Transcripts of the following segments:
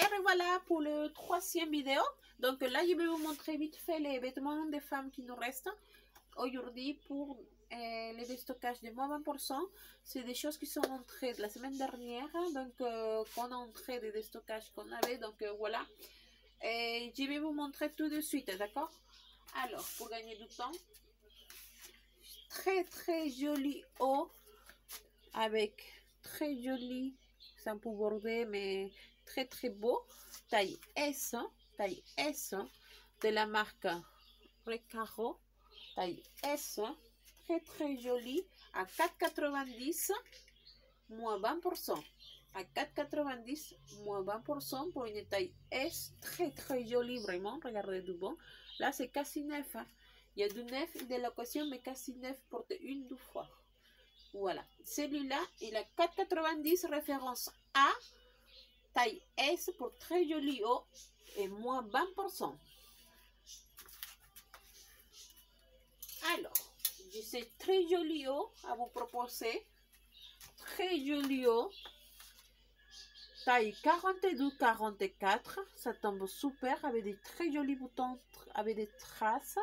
Et revoilà pour le troisième vidéo. Donc là, je vais vous montrer vite fait les vêtements des femmes qui nous restent aujourd'hui pour les déstockages de moins 20%. C'est des choses qui sont entrées de la semaine dernière, donc qu'on a entré des déstockages qu'on avait. Donc voilà. Et je vais vous montrer tout de suite, d'accord? Alors, pour gagner du temps, très joli haut avec très joli sample bordé, mais très beau, taille S de la marque Recaro, taille S, très joli, à 4,90 moins 20%, à 4,90 moins 20% pour une taille S, très joli, vraiment, regardez du bon. Là c'est quasi neuf, hein. Il y a du neuf de l'occasion, mais quasi neuf porté une, deux fois. Voilà, celui-là, il a 4,90, référence A, taille S pour très joli haut et moins 20%. Alors, j'ai ce très joli haut à vous proposer. Très joli haut. Taille 42-44. Ça tombe super avec des très jolis boutons, avec des traces.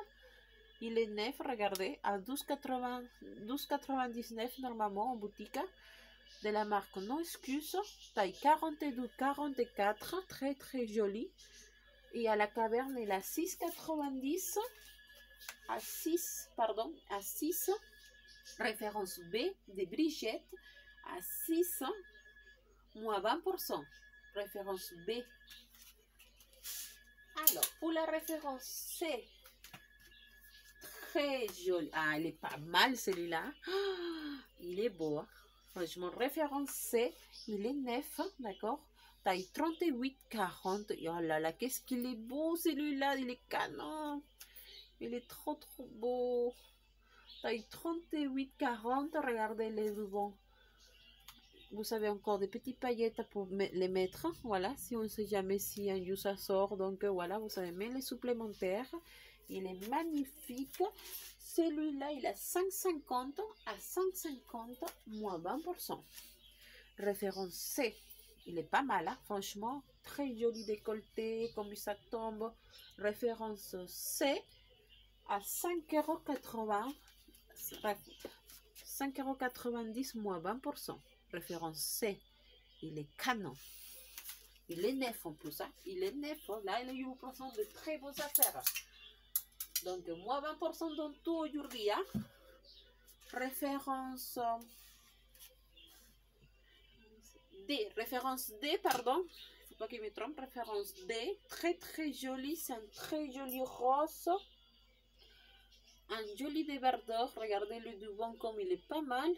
Il est neuf, regardez, à 12,99 normalement en boutique. De la marque Non Excuse, taille 42-44, très joli. Et à la caverne, il a 6,90 à 6, référence B de Brigitte, à 6 moins 20%, référence B. Alors, pour la référence C, très joli. Ah, il est pas mal celui-là. Ah, il est beau, hein? Franchement, référence C, il est neuf, d'accord? Taille 38-40. Oh là là, qu'est-ce qu'il est beau celui-là, il est canon. Il est trop beau. Taille 38-40, regardez les rubans. Vous avez encore des petites paillettes pour les mettre. Voilà, si on ne sait jamais si un jour ça sort. Donc voilà, vous savez, même les supplémentaires. Il est magnifique. Celui-là, il a 5,50 à 5,50 moins 20%. Référence C. Il est pas mal, hein? Franchement. Très joli décolleté, comme ça tombe. Référence C à 5,80 €. 5,90 € moins 20%. Référence C. Il est canon. Il est neuf en plus, hein? Il est neuf. Hein? Là, il y a eu de très beaux affaires. Donc, moins 20% dans tout aujourd'hui. Hein? Référence D. Référence D, pardon. Il ne faut pas qu'il me trompe. Référence D. Très joli. C'est un très joli rose. Un joli débardeur. Regardez le dubon comme il est pas mal.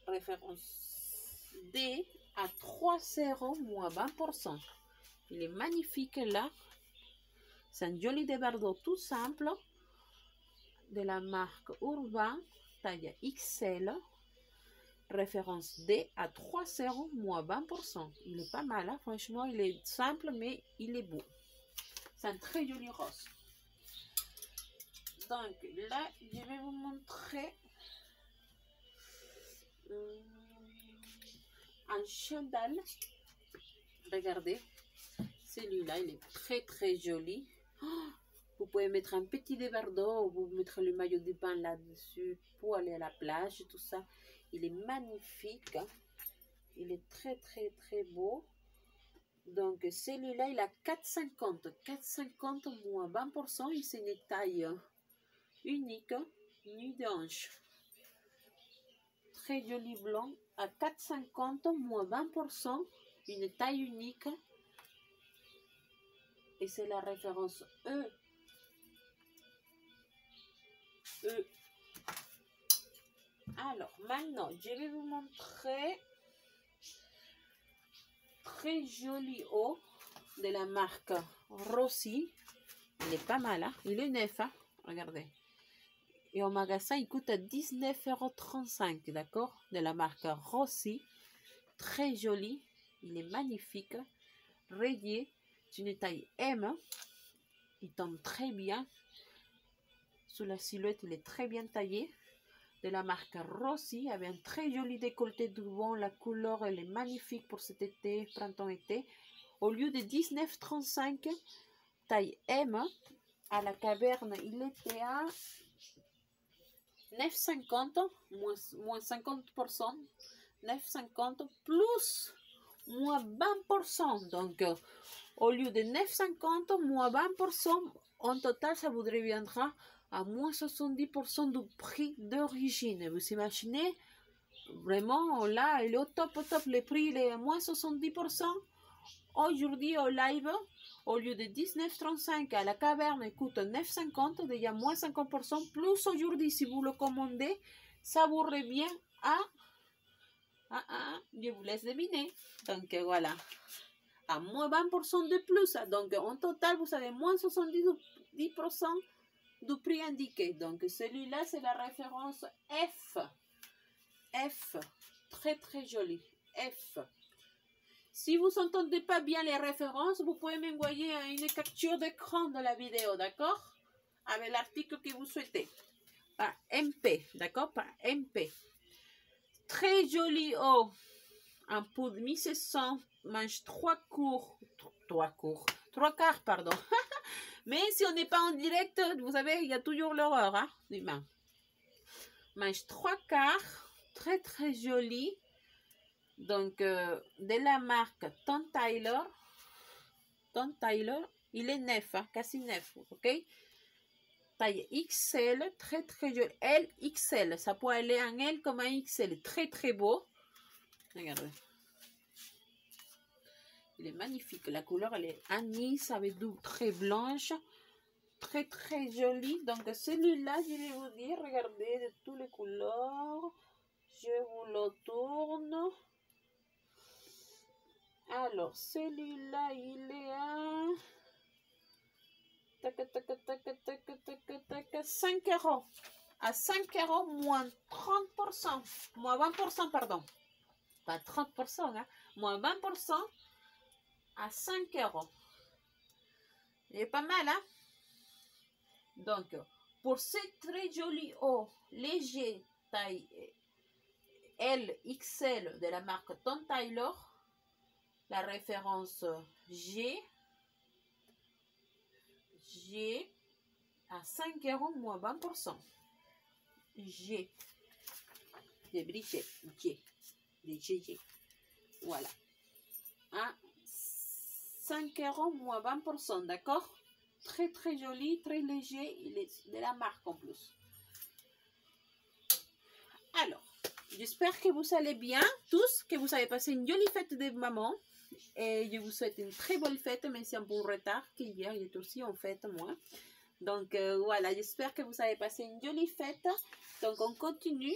Référence D à 3,0 moins 20%. Il est magnifique là. C'est un joli débardeur tout simple de la marque Urban, taille XL. Référence D à 3,0 moins 20%. Il est pas mal, hein? Franchement, il est simple, mais il est beau. C'est un très joli rose. Donc là, je vais vous montrer un chandal. Regardez, celui-là, il est très joli. Oh, vous pouvez mettre un petit débardeur ou vous mettre le maillot de bain là-dessus pour aller à la plage, tout ça. Il est magnifique. Il est très beau. Donc, celui-là, il a 4,50. 4,50 moins 20%. Et c'est une taille unique, nuit de hanche. Très joli blanc à 4,50 moins 20%. Une taille unique. Et c'est la référence E. Alors, maintenant, je vais vous montrer très joli haut de la marque Rossi. Il est pas mal, hein? Il est neuf, hein? Regardez. Et au magasin, il coûte 19,35 €, d'accord? De la marque Rossi. Très joli. Il est magnifique. Rayé. C'est une taille M. Il tombe très bien. Sous la silhouette, il est très bien taillé. De la marque Rossi, avec un très joli décolleté du vent. La couleur, elle est magnifique pour cet été, printemps-été. Au lieu de 19,35, taille M, à la caverne, il était à 9,50, moins 50%, 9,50 plus moins 20%. Donc, au lieu de 9,50, moins 20%, en total, ça voudrait viendra à moins 70% du prix d'origine. Vous imaginez? Vraiment, là, il est au top, le prix, il est à moins 70%. Aujourd'hui, au live, au lieu de 19,35 à la caverne, il coûte 9,50, déjà moins 50%. Plus aujourd'hui, si vous le commandez, ça vous revient à je vous laisse deviner. Donc, voilà. À moins 20% de plus. Donc, en total, vous avez moins 70% du prix indiqué. Donc, celui-là, c'est la référence F. F. Très, très joli. F. Si vous n'entendez pas bien les références, vous pouvez m'envoyer une capture d'écran de la vidéo, d'accord? Avec l'article que vous souhaitez. Par MP, d'accord? Par MP. Très joli haut. En poudre 1600, manche 3 quarts, pardon. Mais si on n'est pas en direct, vous savez, il y a toujours l'horreur, hein, humain. Manche 3 quarts, très très joli. Donc, de la marque Tom Taylor. Tom Taylor, il est neuf, hein, quasi neuf, ok? Taille XL, très très joli. L, XL, ça peut aller en L comme un XL, très très beau. Regardez. Il est magnifique. La couleur, elle est anis avec du très blanche. Très, très joli. Donc, celui-là, je vais vous dire, regardez, de toutes les couleurs. Je vous le tourne. Alors, celui-là, il est à... 5 euros. À 5 euros, moins 30%. Moins 20%, pardon. Pas 30%, hein. Moins 20%. À 5 euros. Il est pas mal, hein? Donc, pour ce très joli haut léger taille LXL de la marque Tom Taylor, la référence G à 5 euros moins 20%. G. Des briquets. G. Des GG. Voilà. À 5 euros moins 20%, d'accord? Très très joli, très léger, il est de la marque en plus. Alors, j'espère que vous allez bien tous, que vous avez passé une jolie fête de maman. Et je vous souhaite une très bonne fête, même si un peu en retard, qu'hier il est aussi en fête, moi. Donc voilà, j'espère que vous avez passé une jolie fête. Donc on continue.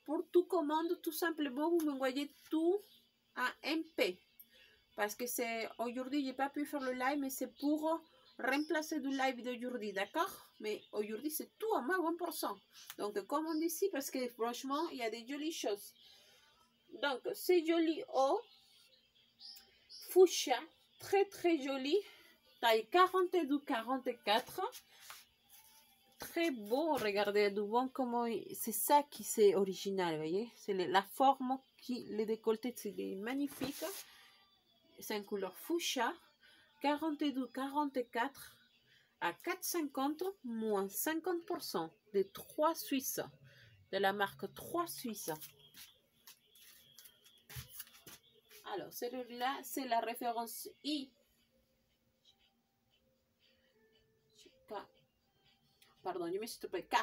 Pour tout commande, tout simplement, vous m'envoyez tout à MP. Parce que c'est aujourd'hui, j'ai pas pu faire le live, mais c'est pour remplacer du live d'aujourd'hui, d'accord? Mais aujourd'hui, c'est tout à moins 20%. Donc, comme on dit ici, parce que franchement, il y a des jolies choses. Donc, c'est joli haut. Fuchsia, très très joli. Taille 42-44. Très beau, regardez, du bon comment c'est ça qui c'est original, vous voyez? C'est la forme qui, le décolleté, c'est magnifique. C'est une couleur fuchsia. 42-44 à 4,50 moins 50% de 3 Suisses, de la marque 3 Suisses. Alors, celui-là, c'est la référence I. K. Pardon, je me suis trompée. K.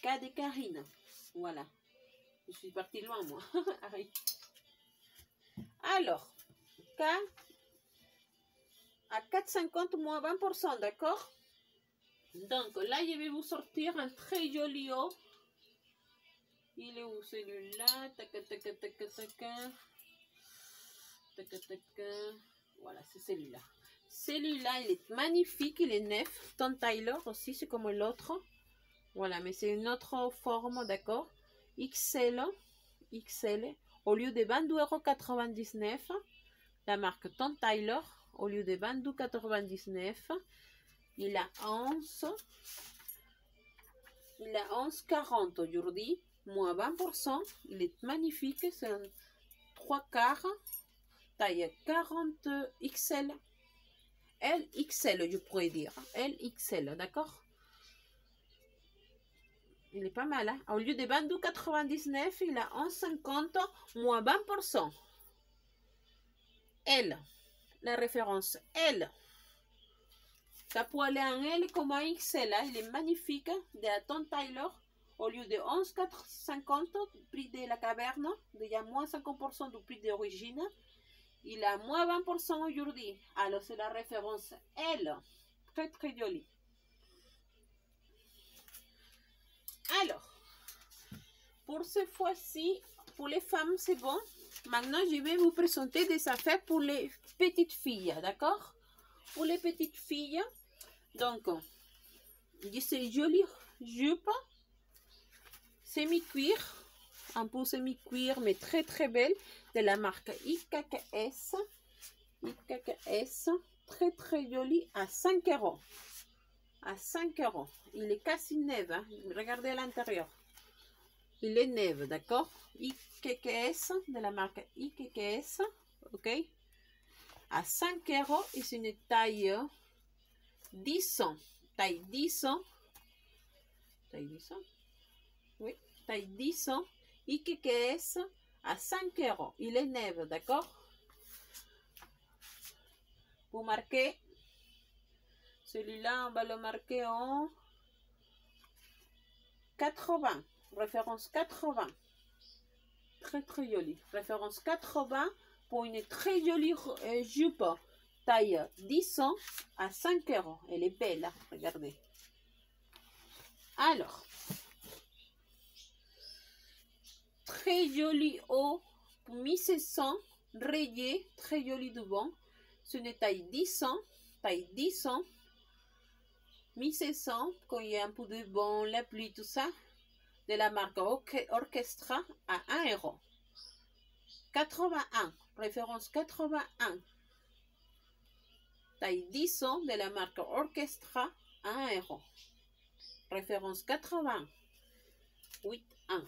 K de Karine. Voilà. Je suis partie loin, moi. Alors, K à 4,50 moins 20%, d'accord? Donc, là, je vais vous sortir un très joli haut. Il est où celui-là? Voilà, c'est celui-là. Celui-là, il est magnifique, il est neuf. Tom Taylor aussi, c'est comme l'autre. Voilà, mais c'est une autre forme, d'accord? XL. Au lieu de 22,99 €, la marque Tom Taylor, au lieu de 22,99 €, il a 11,40 aujourd'hui, moins 20%. Il est magnifique, c'est un 3 quarts, taille 40 XL. LXL, je pourrais dire. LXL, d'accord? Il est pas mal, hein? Au lieu de 22,99, il a 11,50 moins 20%. L, la référence L. Ça peut aller en L comme en XL, hein? Il est magnifique, de la Tom Taylor. Au lieu de 11,50, prix de la caverne, il y a moins 50% du prix d'origine. Il a moins 20% aujourd'hui. Alors, c'est la référence L. Très, très jolie. Alors, pour cette fois-ci, pour les femmes, c'est bon. Maintenant, je vais vous présenter des affaires pour les petites filles, d'accord? Pour les petites filles, donc, ces jolies jupes semi-cuir, un peu semi-cuir, mais très, très belle, de la marque IKKS. IKKS, très, très jolie, à 5 €. À 5 €. Il est quasi neuf, hein? Regardez à l'intérieur. Il est neuf, d'accord? IKKS, de la marque IKKS, ok? À 5 € et c'est une taille 10 ans. Taille 10 ans. Taille 10 ans? Oui, taille 10 ans. IKKS à 5 €. Il est neuf, d'accord? Vous marquez. Celui-là, on va le marquer en 80. Référence 80. Très, très jolie. Référence 80 pour une très jolie jupe. Taille 10 ans à 5 €. Elle est belle, hein? Regardez. Alors, très joli haut, 1700, rayé, très joli devant. C'est une taille 10 ans, taille 10 ans, 1700, quand il y a un peu de vent, la pluie, tout ça, de la marque Orchestra à 1 €. 81, référence 81. Taille 10 ans de la marque Orchestra à 1 €. Référence 80. 8,1.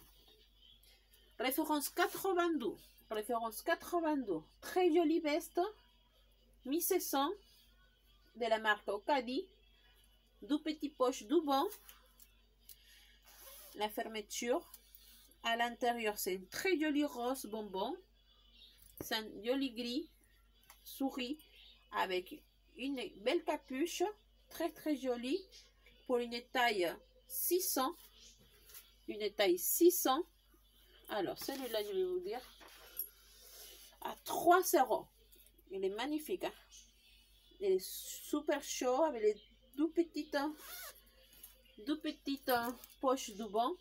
Référence 82. Référence 82. Très jolie veste. 1700 de la marque Ocadi. Deux petites poches devant. La fermeture. À l'intérieur, c'est une très jolie rose bonbon. C'est un joli gris souris avec une belle capuche. Très très jolie. Pour une taille 600. Une taille 600. Alors, celui-là, je vais vous dire, à 3 €. Il est magnifique. Hein? Il est super chaud avec les deux petites poches devant.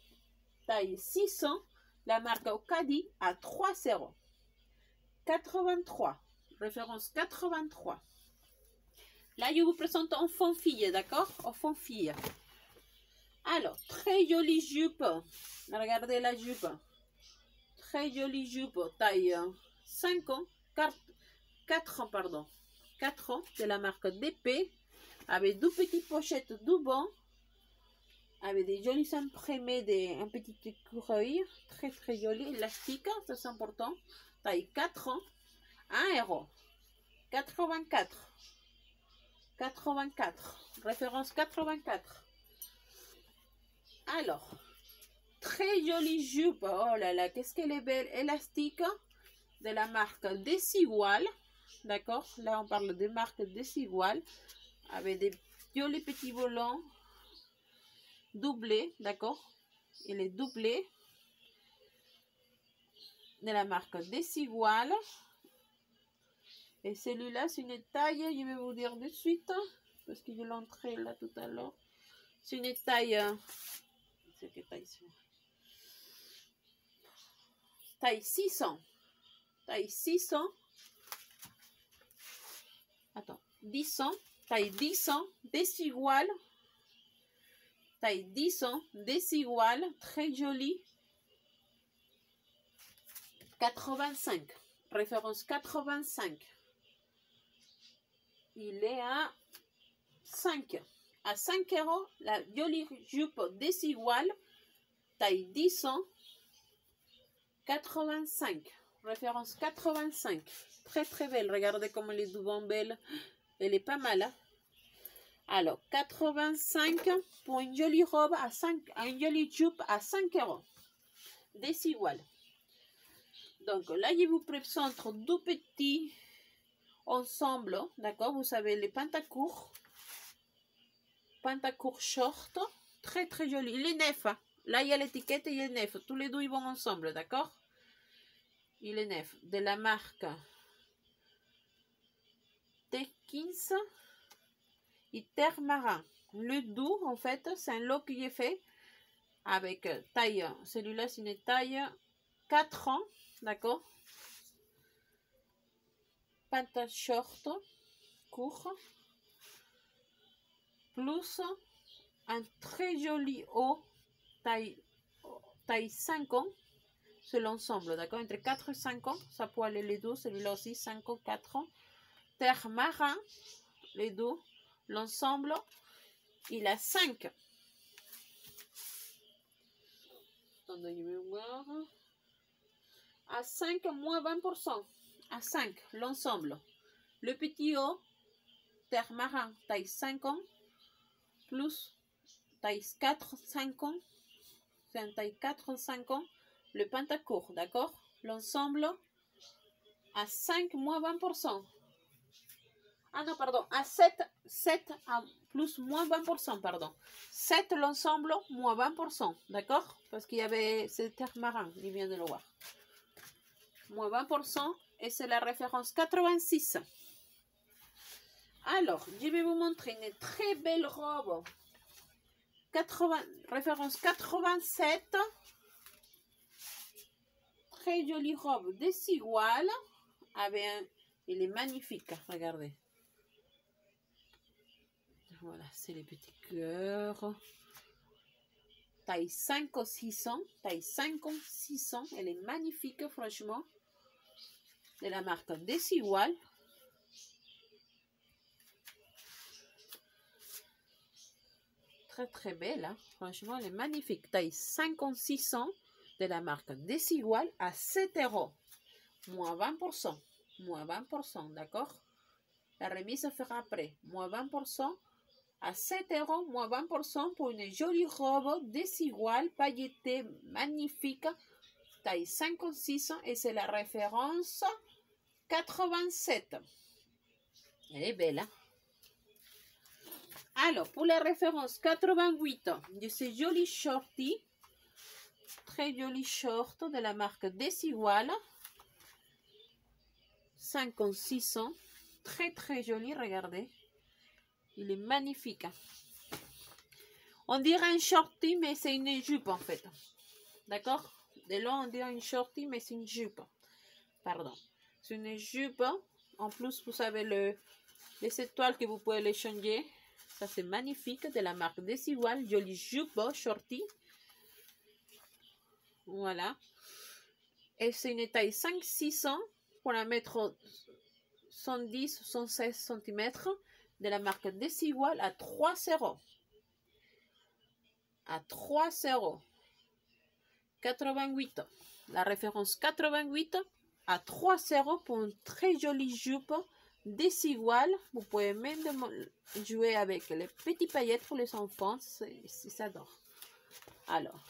Taille 600. La marque Ocadi à 3 €. 83. Référence 83. Là, je vous présente enfant fille, d'accord? Enfant fille. Alors, très jolie jupe. Regardez la jupe. Très jolie jupe, taille 5 ans, 4 ans, pardon. 4 ans, de la marque DP, avec deux petites pochettes devant, avec des jolis imprimés, un petit écureuil, très très joli, élastique, ça c'est important, taille 4 ans, 1 €, 84, 84, référence 84. Alors, très jolie jupe, oh là là, qu'est-ce qu'elle est belle, élastique, de la marque Desigual, d'accord? Là, on parle de marque Desigual, avec des jolis petits volants doublés, d'accord? Il est doublé, de la marque Desigual. Et celui-là, c'est une taille, je vais vous dire de suite, parce que je l'ai entré là tout à l'heure. C'est une taille, c'est quelle taille? Taille 600. Taille 600. Attends, 10 ans. Taille 10 ans. Desigual. Taille 10 ans. Desigual. Très jolie. 85. Référence 85. Il est à 5. À 5 €. La jolie jupe Desigual. Taille 10 ans. 85. référence 85. Très très belle. Regardez comme elle est souvent belle. Elle est pas mal. Hein? Alors, 85 pour une jolie robe à 5, une jolie jupe à 5 €. Desigual. Donc là, je vous présente deux petits ensembles. D'accord? Vous savez, les pantacourts. Pantacourt short. Très très joli. Il est neuf. Hein? Là, il y a l'étiquette et il est neuf. Tous les deux, ils vont ensemble. D'accord? Il est neuf. De la marque Tekins et Terre Marin. Le doux, en fait, c'est un lot que j'ai fait avec taille. Celui-là, c'est une taille 4 ans. D'accord? Pantalon short, court. Plus un très joli haut, taille 5 ans. C'est l'ensemble, d'accord? Entre 4 et 5 ans, ça peut aller les deux. Celui-là aussi, 5 ans, 4 ans. Terre Marin, les deux. L'ensemble, il a 5. Attendez, je vais voir. À 5, moins 20%. À 5, l'ensemble. Le petit haut, Terre Marin, taille 5 ans. Plus taille 4, 5 ans. C'est un taille 4, 5 ans. Le pantacourt, d'accord? L'ensemble à 5, moins 20%. Ah non, pardon, à 7 à plus, moins 20%, pardon. 7 l'ensemble, moins 20%, d'accord? Parce qu'il y avait ce terre marin, il vient de le voir. Moins 20%, et c'est la référence 86. Alors, je vais vous montrer une très belle robe. Référence 87. Très jolie robe desigual. Il est magnifique, regardez. Voilà, c'est les petits cœurs. Taille 5 ou 600. Taille 5 ou 600. Elle est magnifique, franchement. De la marque Desigual. Très très belle, hein? Franchement, elle est magnifique. Taille 5 ou 600 de la marque Desigual à 7 €. Moins 20%. Moins 20%, d'accord? La remise se fera après. Moins 20%. À 7 €, moins 20% pour une jolie robe desigual, pailletée, magnifique, taille 56 et c'est la référence 87. Elle est belle, hein? Alors, pour la référence 88, de ces jolis shorties, très jolis shorts de la marque Desigual, 56 ans, très très joli, regardez. Il est magnifique. On dirait un shorty, mais c'est une jupe en fait. D'accord? De là, on dirait une shorty, mais c'est une jupe. Pardon. C'est une jupe. En plus, vous savez, les étoiles que vous pouvez les changer. Ça, c'est magnifique. De la marque Desigual. Jolie jupe, shorty. Voilà. Et c'est une taille 5-6 ans. Pour la mettre 110-116 cm. De la marque Desigual à 3 €. À 3 €. 88. La référence 88 à 3 € pour une très jolie jupe desigual. Vous pouvez même jouer avec les petits paillettes pour les enfants. Si ça adore. Alors,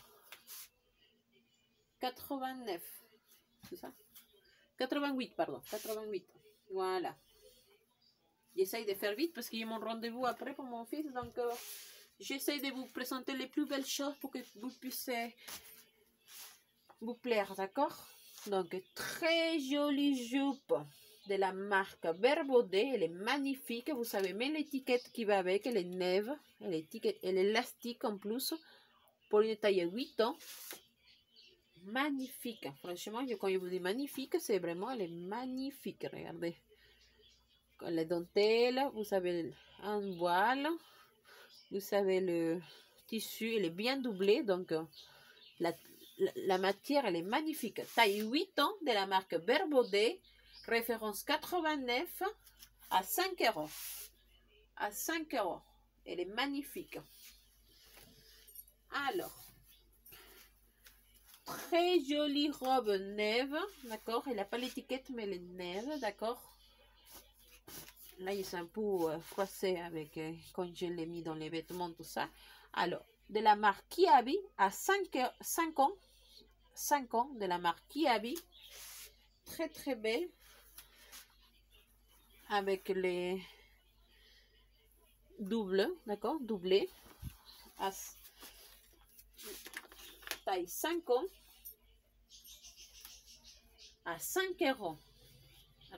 89. C'est ça? 88, pardon. 88. Voilà. J'essaye de faire vite parce qu'il y a mon rendez-vous après pour mon fils. Donc, j'essaye de vous présenter les plus belles choses pour que vous puissiez vous plaire, d'accord? Donc, très jolie jupe de la marque Verbaudet. Elle est magnifique. Vous savez, même l'étiquette qui va avec, elle est neuve. Elle est élastique en plus. Pour une taille 8 ans. Magnifique. Franchement, quand je vous dis magnifique, c'est vraiment, elle est magnifique. Regardez. Les dentelles, vous savez, un voile. Vous savez, le tissu, il est bien doublé. Donc, la matière, elle est magnifique. Taille 8 ans de la marque Verbaudet. Référence 89 à 5 €. À 5 €. Elle est magnifique. Alors, très jolie robe neuve, d'accord. Elle n'a pas l'étiquette, mais elle est neuve, d'accord. Là, il est un peu froissé avec quand je l'ai mis dans les vêtements, tout ça. Alors, de la marque Kiabi à 5 ans. 5 ans de la marque Kiabi. Très, très belle. Avec les doubles, d'accord, doublé. À taille 5 ans. À 5 euros.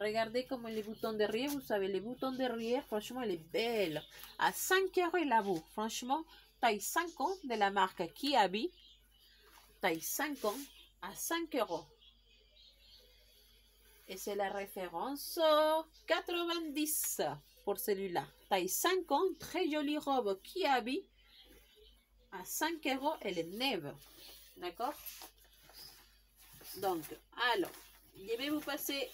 Regardez comme les boutons derrière, vous savez, les boutons derrière, franchement, elle est belle. À 5 euros et la boue. Franchement, taille 5 ans de la marque Kiabi. Taille 5 ans à 5 euros. Et c'est la référence 90 pour celui-là. Taille 5 ans, très jolie robe Kiabi. À 5 euros, elle est neuve. D'accord? Donc, alors, je vais vous passer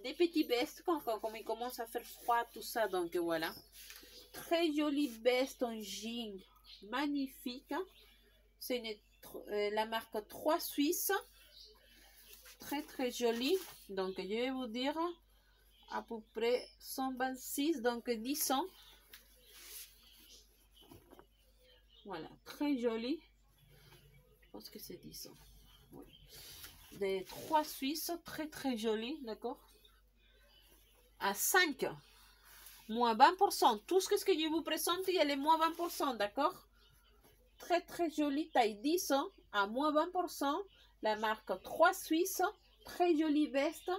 des petits vestes quand il commence à faire froid, tout ça. Donc, voilà. Très jolie veste en jean. Magnifique. C'est la marque 3 Suisse. Très, très jolie. Donc, je vais vous dire à peu près 126, donc 10 ans. Voilà, très jolie. Je pense que c'est 10 ans. Oui. Des 3 Suisses, très, très jolie, d'accord? À 5, moins 20%. Tout ce que je vous présente, il y a les moins 20%, d'accord? Très, très jolie, taille 10 ans, à moins 20%. La marque 3 Suisse, très jolie veste,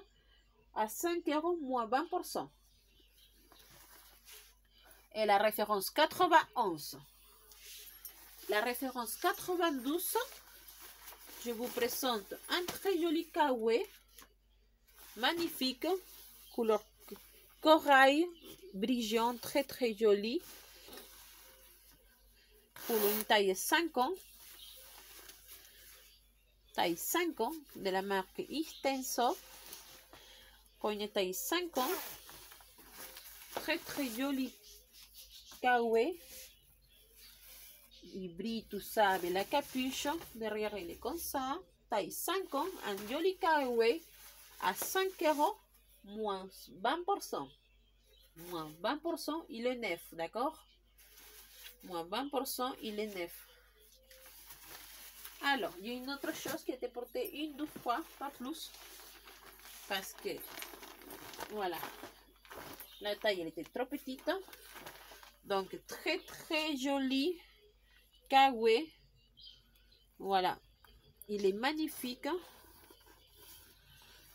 à 5 euros, moins 20%. Et la référence 91. La référence 92, je vous présente un très joli kawaii, magnifique, couleur corail, brillant, très très joli, pour une taille 5 ans. Taille 5 ans de la marque Extenso, pour une taille 5 ans. Très très joli kawaii. Il brille tout ça avec la capuche. Derrière, il est comme ça. Taille 5 ans. Un joli kawaii à 5 euros, moins 20%. Moins 20%, il est neuf, d'accord? Moins 20%, il est neuf. Alors, il y a une autre chose qui a été portée une, deux fois, pas plus. Parce que, voilà, la taille, elle était trop petite. Donc, très, très joli kawaii. Voilà. Il est magnifique.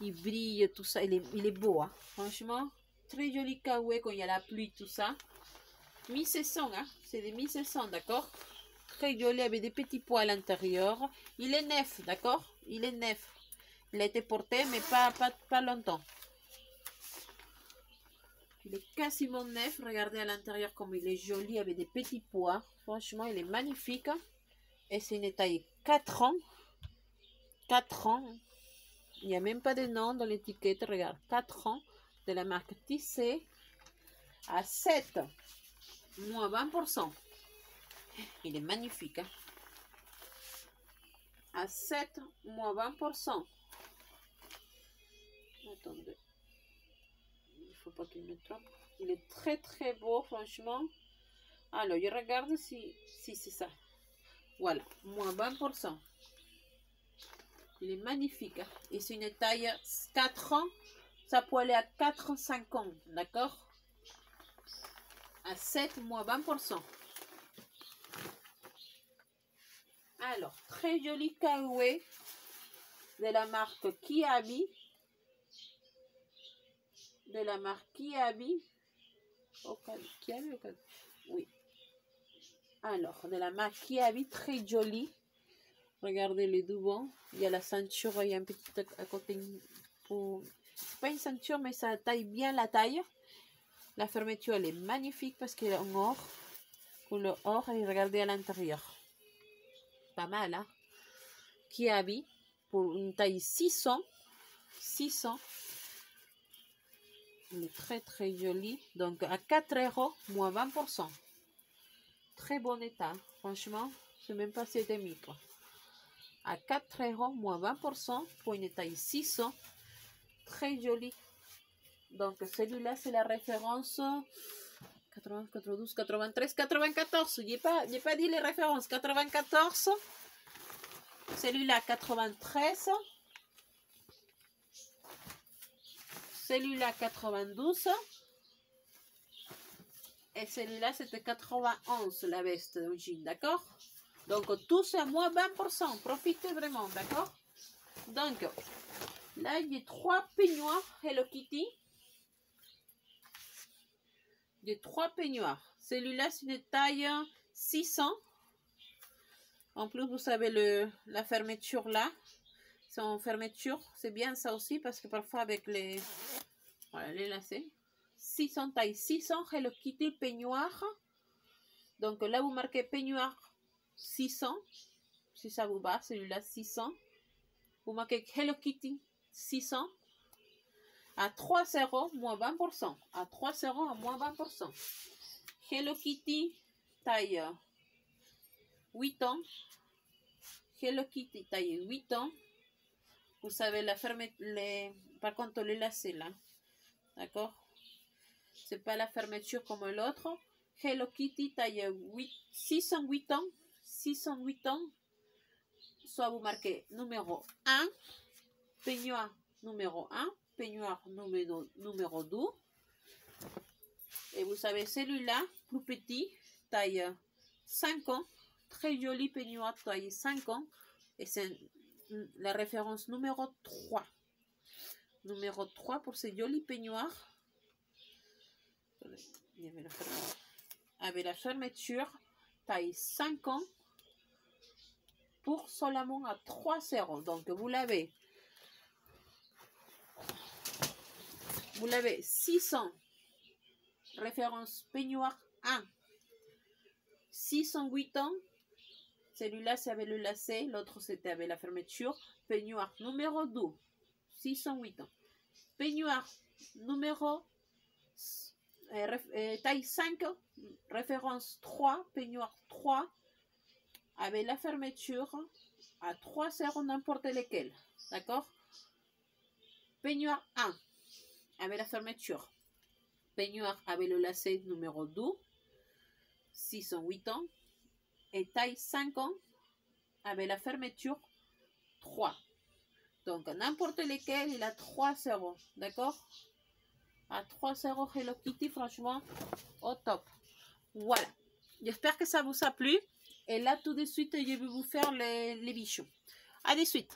Il brille, tout ça. Il est beau, hein. Franchement, très joli kawaii quand il y a la pluie, tout ça. Mi-saison, hein. C'est des mi-saison, d'accord? Très joli avec des petits pois à l'intérieur. Il est neuf, d'accord? Il est neuf. Il a été porté, mais pas longtemps. Il est quasiment neuf. Regardez à l'intérieur comme il est joli avec des petits pois. Franchement, il est magnifique. Et c'est une taille 4 ans. 4 ans. Il n'y a même pas de nom dans l'étiquette. Regarde, 4 ans de la marque Tissé à 7, moins 20%. Il est magnifique. Hein? À 7, moins 20%. Attendez. Il ne faut pas qu'il me trompe. Il est très très beau, franchement. Alors, je regarde si c'est ça. Voilà, moins 20%. Il est magnifique. Hein? Et c'est une taille 4 ans. Ça peut aller à 4-5 ans. D'accord? À 7, moins 20%. Alors, très joli kawaii de la marque Kiabi. De la marque Kiabi. Oui. Alors, de la marque Kiabi, très joli. Regardez les doublons. Il y a la ceinture, il y a un petit à côté. C'est pas une ceinture, mais ça taille bien la taille. La fermeture, elle est magnifique parce qu'elle est en or. Couleur or. Et regardez à l'intérieur. Pas mal, hein? Kiabi, pour une taille 600. 600. Il est très très joli. Donc à 4 euros, moins 20%. Très bon état. Franchement, je ne sais même pas si c'était micro. à 4 euros, moins 20% pour une taille 600. Très joli. Donc, celui-là, c'est la référence 80, 92, 93, 94. Je n'ai pas dit les références. 94. Celui-là, 93. Celui-là, 92. Et celui-là, c'était 91, la veste de jean, d'accord? Donc, tout c'est à moins 20%. Profitez vraiment, d'accord? Donc, là, il y a 3 peignoirs Hello Kitty. Il y a 3 peignoirs. Celui-là, c'est une taille 600. En plus, vous savez, la fermeture là. C'est en fermeture. C'est bien ça aussi, parce que parfois, avec les lacets. 600 taille 600 Hello Kitty peignoir. Donc là vous marquez peignoir 600 si ça vous va, celui-là 600. Vous marquez Hello Kitty 600 à 3 euros moins 20%. À 3 euros à moins 20%. Hello Kitty taille 8 ans. Hello Kitty taille 8 ans. Vous savez la fermeture, par contre les lacets là. D'accord? C'est pas la fermeture comme l'autre. Hello Kitty taille 608 ans. 608 ans. Soit vous marquez numéro 1. Peignoir numéro 1. Peignoir numéro 2. Et vous savez celui-là, plus petit, taille 5 ans. Très joli peignoir taille 5 ans. Et c'est la référence numéro 3. Numéro 3 pour ce joli peignoir. Avec la fermeture, taille 5 ans, pour seulement à 3 euros. Donc, vous l'avez 600, référence peignoir 1, 608 ans. Celui-là, c'est avec le lacet, l'autre, c'était avec la fermeture. Peignoir numéro 2, 608 ans. Peignoir numéro taille 5, référence 3, peignoir 3, avec la fermeture à 3 euros n'importe lesquels. D'accord? Peignoir 1, avec la fermeture. Peignoir avec le lacet numéro 2, 608 ans. Et taille 5 ans, avec la fermeture 3. Donc, n'importe lesquels, il a 3 euros. D'accord? À 3 euros Hello Kitty, franchement, au top. Voilà. J'espère que ça vous a plu. Et là, tout de suite, je vais vous faire les bijoux. À de suite.